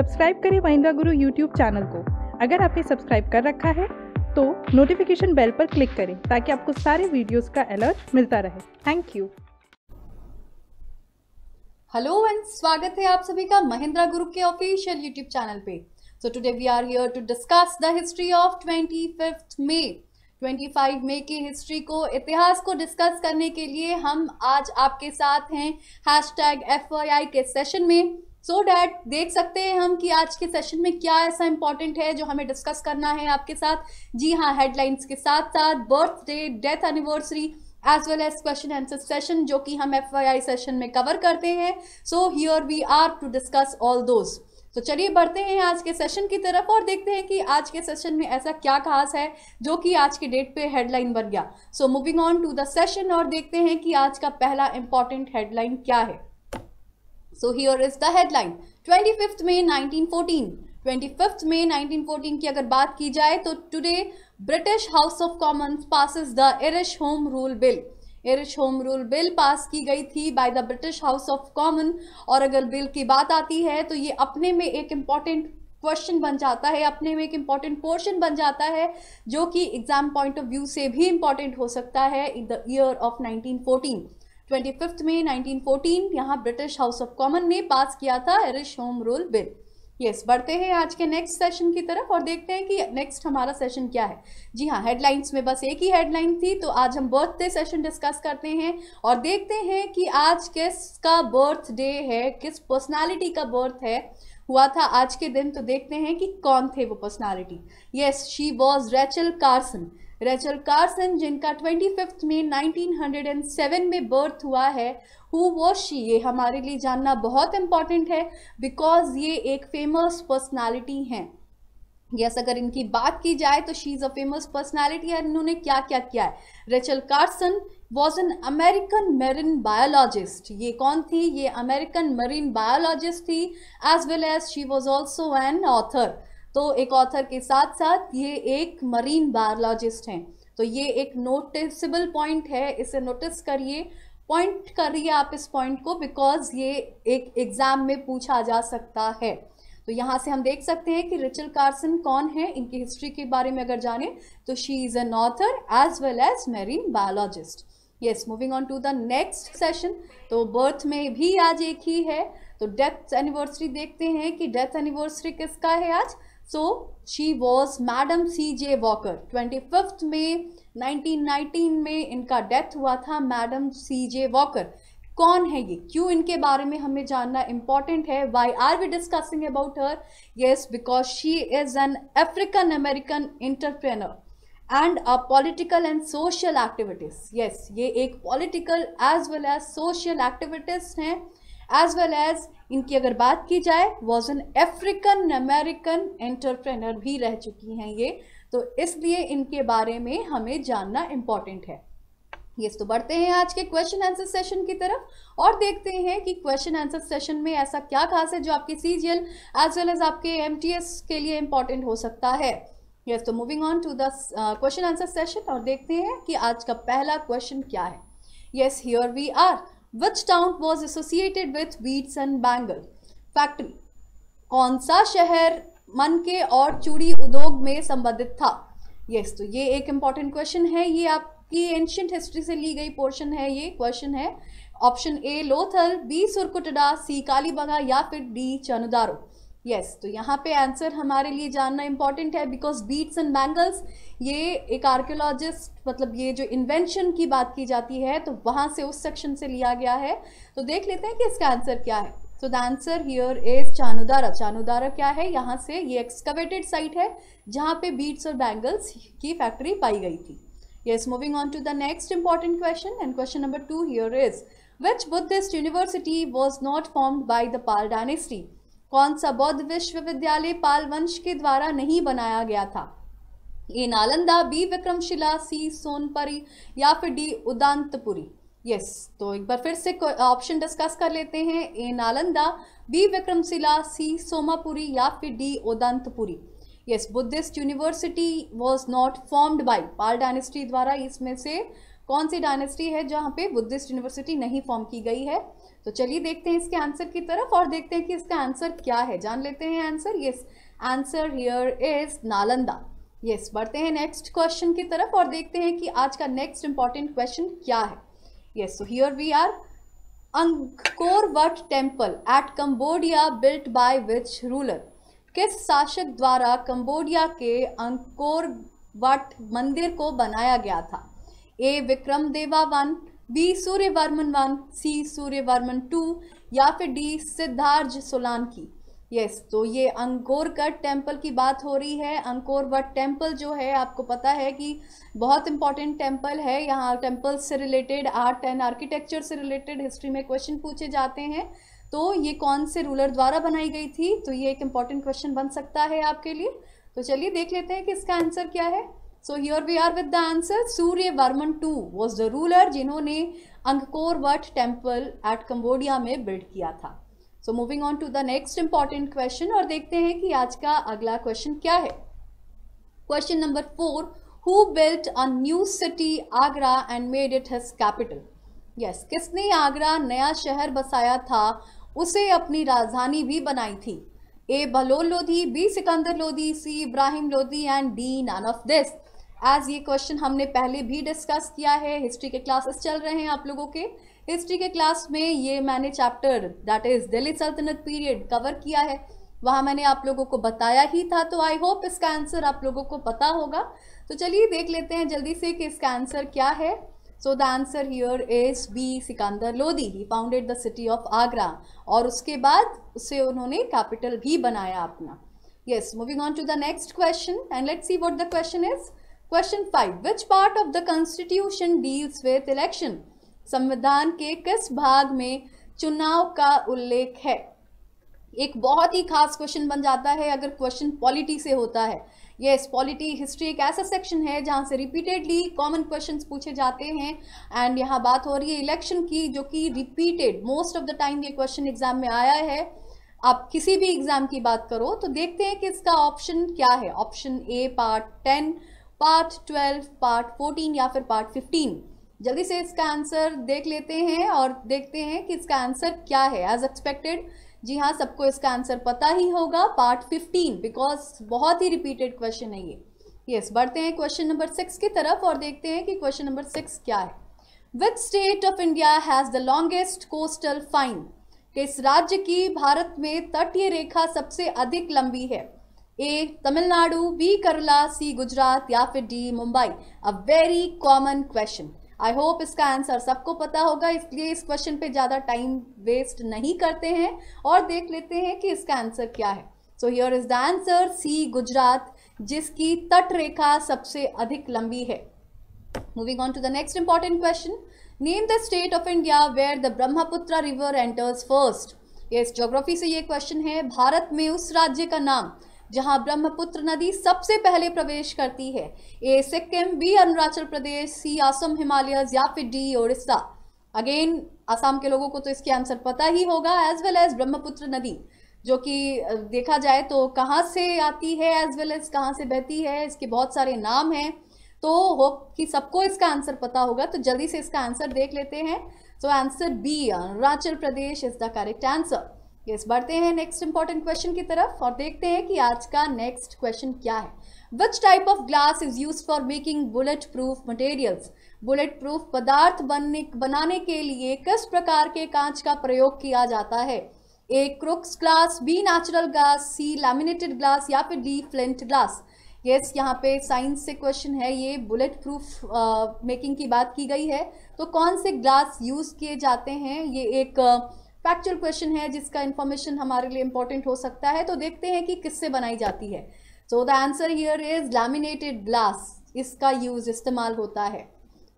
Subscribe करें महिंद्रा गुरु YouTube channel को। अगर आपने सब्सक्राइब कर रखा है तो नोटिफिकेशन बेल पर क्लिक करें ताकि आपको सारे वीडियोस का अलर्ट मिलता रहे। Thank you. हेलो एंड स्वागत है आप सभी का महिंद्रा गुरु के ऑफिशियल यूट्यूब चैनल पे। So today we are here to discuss the history of 25 May. 25 मई की हिस्ट्री को, इतिहास को डिस्कस करने के लिए हम आज आपके साथ हैं #FYI के सेशन में। सो डैट देख सकते हैं हम कि आज के सेशन में क्या ऐसा इंपॉर्टेंट है जो हमें डिस्कस करना है आपके साथ। जी हाँ, हेडलाइंस के साथ साथ birthday, death anniversary as well as question answer session जो कि हम FYI सेशन में कवर करते हैं। So here we are to discuss all those. तो चलिए बढ़ते हैं आज के सेशन की तरफ और देखते हैं कि आज के सेशन में ऐसा क्या खास है जो कि आज के डेट पे हेडलाइन बन गया। So moving on to the session और देखते हैं कि आज का पहला इंपॉर्टेंट हेडलाइन क्या है। So here is the headline 25 मई 1914। 25 मई 1914 की अगर बात की जाए तो today British house of Commons passes the Irish home rule bill. Irish home rule bill pass की गई थी by the British house of common. और अगर बिल की बात आती है तो ये अपने में एक इम्पॉर्टेंट क्वेश्चन बन जाता है, अपने में एक इम्पॉर्टेंट पोर्शन बन जाता है जो कि एग्जाम पॉइंट ऑफ व्यू से भी इम्पॉर्टेंट हो सकता है इन द ईयर ऑफ 1914। 25 मई 1914 यहाँ ब्रिटिश हाउस ऑफ कॉमन ने पास किया था Irish home rule bill. Yes, बढ़ते हैं आज के नेक्स्ट सेशन की तरफ और देखते हैं कि नेक्स्ट हमारा सेशन क्या है। जी हाँ, हेडलाइंस में बस एक ही हेडलाइन थी, तो आज हम बर्थडे सेशन डिस्कस करते हैं और देखते हैं कि आज किसका बर्थडे है, किस पर्सनालिटी का बर्थ है हुआ था आज के दिन। तो देखते हैं कि कौन थे वो personality. Yes, she was Rachel Carson. Rachel Carson जिनका 25 मई 1907 में बर्थ हुआ है। हु वॉज शी, ये हमारे लिए जानना बहुत इंपॉर्टेंट है बिकॉज ये एक फेमस पर्सनालिटी हैं। यस, अगर इनकी बात की जाए तो she is a famous personality और इन्होंने क्या क्या किया है। Rachel Carson was an American marine biologist. ये कौन थी? ये अमेरिकन मरीन बायोलॉजिस्ट थी। As well as she was also an author. तो एक ऑथर के साथ साथ ये एक मरीन बायोलॉजिस्ट हैं। तो ये एक नोटिसेबल पॉइंट है, इसे नोटिस करिए, पॉइंट करिए आप इस पॉइंट को बिकॉज ये एक एग्जाम में पूछा जा सकता है। तो यहाँ से हम देख सकते हैं कि रेचल कार्सन कौन है। इनकी हिस्ट्री के बारे में अगर जाने तो she is an author as well as marine biologist. Yes, moving on to the next session. तो बर्थ में भी आज एक ही है। तो डेथ एनिवर्सरी देखते हैं कि डेथ एनिवर्सरी किसका है आज। So she was madam CJ walker. 25 मई 1919 में इनका डेथ हुआ था, मैडम CJ वॉकर। कौन है ये, क्यों इनके बारे में हमें जानना इंपॉर्टेंट है। Why are we discussing about her? Yes, because she is an African American entrepreneur and a political and social activities. Yes, ये एक political as well as social activities हैं। एज वेल एज इनकी अगर बात की जाए was an African American entrepreneur भी रह चुकी हैं ये। तो इसलिए इनके बारे में हमें जानना इंपॉर्टेंट है। यस, तो बढ़ते हैं आज के क्वेश्चन आंसर सेशन की तरफ और देखते हैं कि क्वेश्चन आंसर सेशन में ऐसा क्या खास है जो आपके CGL एज वेल एज आपके MTS के लिए इंपॉर्टेंट हो सकता है। यस, तो moving on to the question answer session और देखते हैं कि आज का पहला क्वेश्चन क्या है। Yes, here we are. Which town was associated with beads and bangle factory? कौन सा शहर मनके और चूड़ी उद्योग में संबंधित था? यस, तो ये एक इंपॉर्टेंट क्वेश्चन है। ये आपकी एंशियंट हिस्ट्री से ली गई पोर्शन है। ये क्वेश्चन है option A Lothal, B Surkotada, C Kalibanga या फिर D चनुदारो। यस, तो यहाँ पे आंसर हमारे लिए जानना इंपॉर्टेंट है बिकॉज बीट्स एंड बैंगल्स ये एक आर्कियोलॉजिस्ट, मतलब ये जो इन्वेंशन की बात की जाती है तो वहाँ से उस सेक्शन से लिया गया है। तो देख लेते हैं कि इसका आंसर क्या है। तो द आंसर हियर इज चानुदारा। चानुदारा क्या है? यहाँ से ये एक्सकवेटेड साइट है जहाँ पे बीट्स और बैंगल्स की फैक्ट्री पाई गई थी। Yes, moving on to the next important question and question number 2 here is which Buddhist university was not formed by the Pala dynasty? कौन सा बौद्ध विश्वविद्यालय पाल वंश के द्वारा नहीं बनाया गया था? ए नालंदा, B विक्रमशिला, C सोनपरी या फिर D उदांतपुरी। यस, तो एक बार फिर से ऑप्शन डिस्कस कर लेते हैं। ए नालंदा, B विक्रमशिला, C सोमापुरी या फिर D Udantapuri. Yes, Buddhist university was not formed by Pala dynasty द्वारा इसमें से कौन सी डायनेस्टी है जहाँ पे बुद्धिस्ट यूनिवर्सिटी नहीं फॉर्म की गई है? तो चलिए देखते हैं इसके आंसर की तरफ और देखते हैं कि इसका आंसर क्या है। जान लेते हैं answer. Yes, answer here is Nalanda. Yes, बढ़ते हैं नेक्स्ट क्वेश्चन की तरफ और देखते हैं कि आज का नेक्स्ट इंपॉर्टेंट क्वेश्चन क्या है। Yes, so here we are. Angkor Wat temple at Cambodia built by which ruler? किस शासक द्वारा कंबोडिया के अंकोर वट मंदिर को बनाया गया था? A Vikram Deva one, B Suryavarman one, C Suryavarman two या फिर डी सिद्धार्थ सोलंकी। यस, तो ये अंकोरवट टेम्पल की बात हो रही है। अंकोरवट टेम्पल जो है आपको पता है कि बहुत इंपॉर्टेंट टेम्पल है। यहाँ टेम्पल से रिलेटेड, आर्ट एंड आर्किटेक्चर से रिलेटेड हिस्ट्री में क्वेश्चन पूछे जाते हैं। तो ये कौन से रूलर द्वारा बनाई गई थी? तो ये एक इंपॉर्टेंट क्वेश्चन बन सकता है आपके लिए। तो चलिए देख लेते हैं कि इसका आंसर क्या है। So here we are with the answer. Suryavarman two was the ruler जिन्होंने अंकोरवट टेम्पल एट कंबोडिया में बिल्ड किया था। So moving on to the next important question और देखते हैं कि आज का अगला क्वेश्चन क्या है। Question number 4, who built a new city Agra and made it his capital? Yes, किसने आगरा नया शहर बसाया था, उसे अपनी राजधानी भी बनाई थी? A Bahlol Lodi, B Sikandar Lodi, C Ibrahim Lodi and D none of this. As ये क्वेश्चन हमने पहले भी डिस्कस किया है। हिस्ट्री के क्लासेस चल रहे हैं आप लोगों के। हिस्ट्री के क्लास में ये मैंने चैप्टर दैट इज दिल्ली सल्तनत पीरियड कवर किया है। वहाँ मैंने आप लोगों को बताया ही था। तो आई होप इसका आंसर आप लोगों को पता होगा। तो चलिए देख लेते हैं जल्दी से कि इसका आंसर क्या है। So the answer here is B Sikandar Lodi. He founded the city of Agra और उसके बाद उसे उन्होंने कैपिटल भी बनाया अपना। Yes, moving on to the next question and let's see what the question is. Question 5, which part of the constitution deals with election? संविधान के किस भाग में चुनाव का उल्लेख है? एक बहुत ही खास क्वेश्चन बन जाता है अगर क्वेश्चन पॉलिटी से होता है। यस, पॉलिटी हिस्ट्री एक ऐसा सेक्शन है जहां से रिपीटेडली कॉमन क्वेश्चंस पूछे जाते हैं। एंड यहाँ बात हो रही है इलेक्शन की, जो कि repeated most of the time ये क्वेश्चन एग्जाम में आया है। आप किसी भी एग्जाम की बात करो तो देखते हैं कि इसका ऑप्शन क्या है। ऑप्शन ए पार्ट 10, पार्ट 12, पार्ट 14 या फिर पार्ट 15। जल्दी से इसका आंसर देख लेते हैं और देखते हैं कि इसका आंसर क्या है। एज एक्सपेक्टेड, जी हाँ, सबको इसका आंसर पता ही होगा, पार्ट 15, बिकॉज बहुत ही रिपीटेड क्वेश्चन है ये। यस, बढ़ते हैं क्वेश्चन नंबर 6 की तरफ और देखते हैं कि क्वेश्चन नंबर 6 क्या है। Which state of India has the longest coastal fine? किस राज्य की भारत में तटीय रेखा सबसे अधिक लंबी है? ए तमिलनाडु, बी केरला, सी गुजरात या फिर D Mumbai. A very common question. I hope इसका आंसर सबको पता होगा, इसलिए इस क्वेश्चन पे ज़्यादा टाइम वेस्ट नहीं करते हैं और देख लेते हैं कि इसका आंसर क्या है। So here is the answer, C Gujarat, जिसकी तट रेखा सबसे अधिक लंबी है। Moving on to the next important question. Name the state of India where the Brahmaputra river enters first. Yes, geography से ये क्वेश्चन है। भारत में उस राज्य का नाम जहां ब्रह्मपुत्र नदी सबसे पहले प्रवेश करती है। ए सिक्किम, बी अरुणाचल प्रदेश, सी असम हिमालयस या फिर डी उड़ीसा। अगेन असम के लोगों को तो इसके आंसर पता ही होगा। एज वेल एज ब्रह्मपुत्र नदी, जो कि देखा जाए तो कहाँ से आती है एज वेल एज कहाँ से बहती है, इसके बहुत सारे नाम हैं। तो होप कि सबको इसका आंसर पता होगा। तो जल्दी से इसका आंसर देख लेते हैं। So answer B Arunachal Pradesh is the correct answer. Yes, बढ़ते हैं नेक्स्ट इंपॉर्टेंट क्वेश्चन की तरफ और देखते हैं कि आज का नेक्स्ट क्वेश्चन क्या है। Which type of glass is use for making bullet proof materials? Bullet proof पदार्थ बनाने के लिए किस प्रकार के कांच का प्रयोग किया जाता है? A Crookes glass, B natural glass, C laminated glass या फिर डी फ्लिंट ग्लास। यस, यहाँ पे साइंस से क्वेश्चन है, ये बुलेट प्रूफ मेकिंग की बात की गई है। तो कौन से ग्लास यूज किए जाते हैं, ये एक फैक्चुअल क्वेश्चन है जिसका इन्फॉर्मेशन हमारे लिए इंपॉर्टेंट हो सकता है। तो देखते हैं कि किससे बनाई जाती है। So the answer here is laminated glass, इसका यूज इस्तेमाल होता है।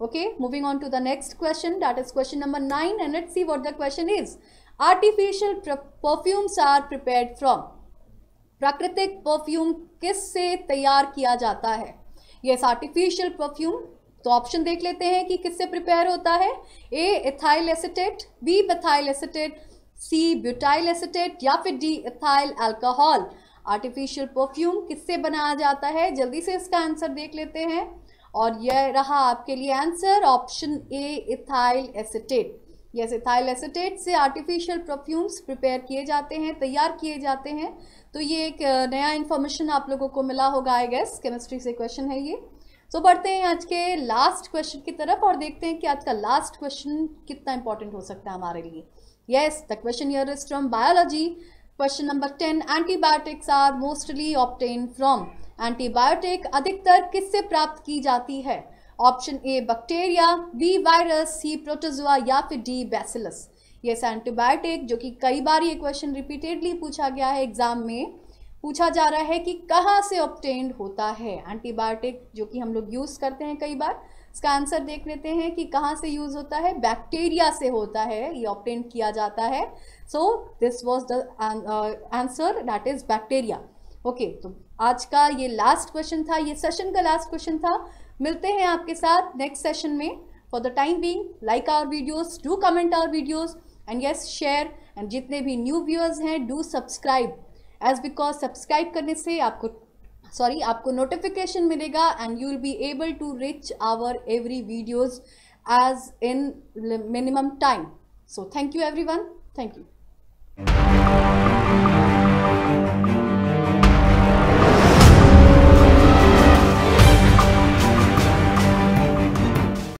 Okay, moving on to the next question, that is question number 9 and let's see what the question is. Artificial perfumes are prepared from. प्राकृतिक perfume किससे तैयार किया जाता है? Yes, artificial perfume. तो ऑप्शन देख लेते हैं कि किससे प्रिपेयर होता है। A ethyl acetate, B methyl acetate, C butyl acetate या फिर D ethyl alcohol. Artificial perfume किससे बनाया जाता है? जल्दी से इसका आंसर देख लेते हैं और यह रहा आपके लिए answer option A ethyl acetate. Yes, ethyl acetate से आर्टिफिशियल परफ्यूम्स प्रिपेयर किए जाते हैं, तैयार किए जाते हैं। तो ये एक नया इन्फॉर्मेशन आप लोगों को मिला होगा आई गेस, केमिस्ट्री से क्वेश्चन है ये। तो बढ़ते हैं आज के लास्ट क्वेश्चन की तरफ और देखते हैं कि आज का लास्ट क्वेश्चन कितना इंपॉर्टेंट हो सकता है हमारे लिए। Yes, the question here is from biology. Question number 10, antibiotics are mostly obtain from. Antibiotic अधिकतर किससे प्राप्त की जाती है? Option A bacteria, B virus, C protozoa या फिर डी बैसिलस। यस, एंटीबायोटिक जो कि कई बार ये क्वेश्चन रिपीटेडली पूछा गया है एग्जाम में, पूछा जा रहा है कि कहाँ से ऑब्टेन्ड होता है एंटीबायोटिक जो कि हम लोग यूज़ करते हैं कई बार। इसका आंसर देख लेते हैं कि कहाँ से यूज़ होता है। बैक्टीरिया से होता है, ये ऑब्टेन किया जाता है। So this was the answer, that is bacteria. Okay, तो आज का ये लास्ट क्वेश्चन था, ये सेशन का लास्ट क्वेश्चन था। मिलते हैं आपके साथ नेक्स्ट सेशन में। For the time being, like our videos, do comment our videos and yes share, and जितने भी न्यू व्यूअर्स हैं do subscribe, as because subscribe करने से आपको नोटिफिकेशन मिलेगा and you will be able to reach our every videos as in minimum time. So thank you everyone, thank you.